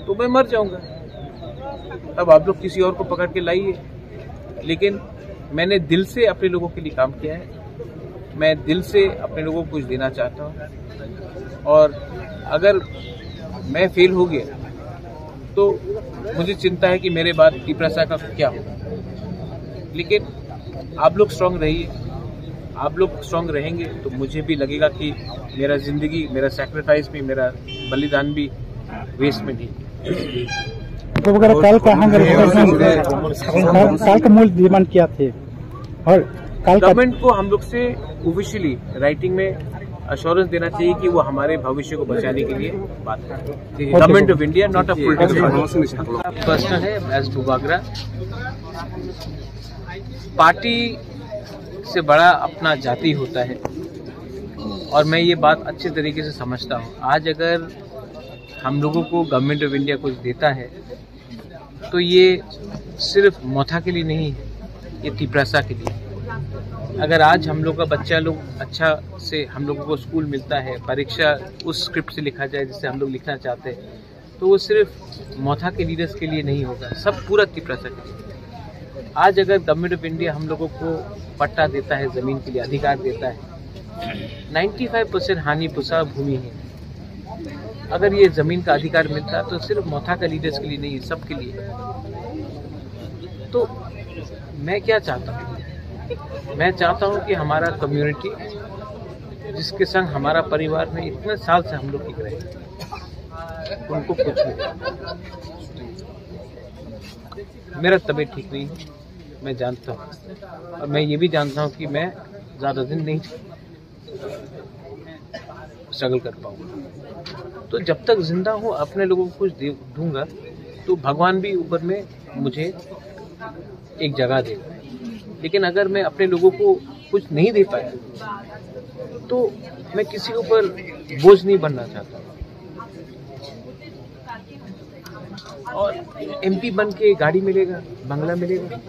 तो मैं मर जाऊंगा। अब आप लोग किसी और को पकड़ के लाइए, लेकिन मैंने दिल से अपने लोगों के लिए काम किया है। मैं दिल से अपने लोगों को कुछ देना चाहता हूँ, और अगर मैं फेल हो गया तो मुझे चिंता है कि मेरे बाद टीपरासा का क्या होगा। लेकिन आप लोग स्ट्रांग रहिए, आप लोग स्ट्रांग रहेंगे तो मुझे भी लगेगा कि मेरा जिंदगी, मेरा सैक्रिफाइस भी, मेरा बलिदान भी वेस्ट में नहीं। काल का मूल डिमांड क्या थे, और गवर्नमेंट को हम लोग से ऑफिशियली राइटिंग में अश्योरेंस देना चाहिए कि वो हमारे भविष्य को बचाने के लिए बात करें। Government of India, not a political personal है एज बुबागरा। पार्टी से बड़ा अपना जाति होता है, और मैं ये बात अच्छे तरीके से समझता हूँ। आज अगर हम लोगों को गवर्नमेंट ऑफ इंडिया कुछ देता है तो ये सिर्फ मोथा के लिए नहीं है, ये टीपरासा के लिए। अगर आज हम लोग का बच्चा लोग अच्छा से, हम लोगों को स्कूल मिलता है, परीक्षा उस स्क्रिप्ट से लिखा जाए जिससे हम लोग लिखना चाहते हैं, तो वो सिर्फ मोथा के लीडर्स के लिए नहीं होगा, सब पूरा टीपरासा के लिए। आज अगर गवर्नमेंट ऑफ इंडिया हम लोगों को पट्टा देता है, जमीन के लिए अधिकार देता है, 95% हानि पुसा भूमि है। अगर ये जमीन का अधिकार मिलता है तो सिर्फ मोथा का लीडर्स के लिए नहीं है, सबके लिए। तो मैं क्या चाहता हूँ, मैं चाहता हूँ कि हमारा कम्युनिटी, जिसके संग हमारा परिवार में इतने साल से हम लोग टिक रहे हैं, उनको कुछ नहीं। मेरा तबीयत ठीक नहीं है, मैं जानता हूँ, और मैं ये भी जानता हूँ कि मैं ज़्यादा दिन नहीं स्ट्रगल कर पाऊंगा। तो जब तक जिंदा हूँ अपने लोगों को कुछ दूंगा, तो भगवान भी ऊपर में मुझे एक जगह देगा। लेकिन अगर मैं अपने लोगों को कुछ नहीं दे पाया तो मैं किसी के ऊपर बोझ नहीं बनना चाहता। और एमपी बन के गाड़ी मिलेगा, बंगला मिलेगा,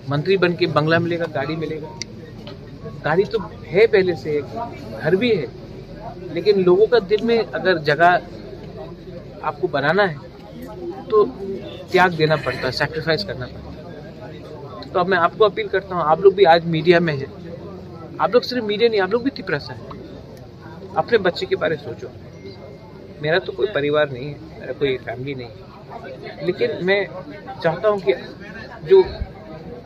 मंत्री बन के बंगला मिलेगा, गाड़ी मिलेगा। गाड़ी तो है पहले से, घर भी है, लेकिन लोगों का दिल में अगर जगह आपको बनाना है तो त्याग देना पड़ता है, सैक्रिफाइस करना पड़ता है। तो अब मैं आपको अपील करता हूँ, आप लोग भी आज मीडिया में हैं, आप लोग सिर्फ मीडिया नहीं, आप लोग भी टीपरासा है। अपने बच्चे के बारे में सोचो। मेरा तो कोई परिवार नहीं है, मेरा कोई फैमिली नहीं है, लेकिन मैं चाहता हूँ कि जो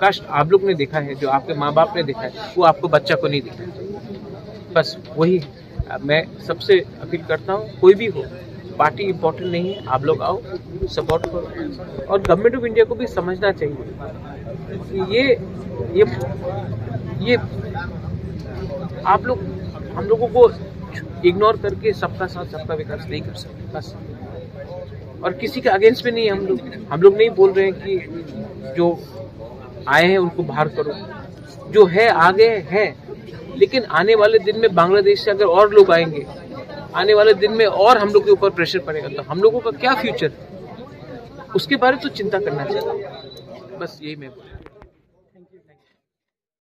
कष्ट आप लोग ने देखा है, जो आपके माँ बाप ने देखा है, वो आपको बच्चा को नहीं दिखाना चाहिए। बस वही मैं सबसे अपील करता हूँ। कोई भी हो, पार्टी इम्पोर्टेंट नहीं है, आप लोग आओ, सपोर्ट करो। और गवर्नमेंट ऑफ इंडिया को भी समझना चाहिए ये आप लोग हम लोगों को इग्नोर करके सबका साथ सबका विकास नहीं कर सकते बस। और किसी के अगेंस्ट में नहीं, हम लोग नहीं बोल रहे हैं कि जो आए हैं उनको बाहर करो, जो है आगे है। लेकिन आने वाले दिन में बांग्लादेश से अगर और लोग आएंगे, आने वाले दिन में और हम लोग के ऊपर प्रेशर पड़ेगा, तो हम लोगों का क्या फ्यूचर, उसके बारे में तो चिंता करना चाहिए। बस यही मैं बोलूँ।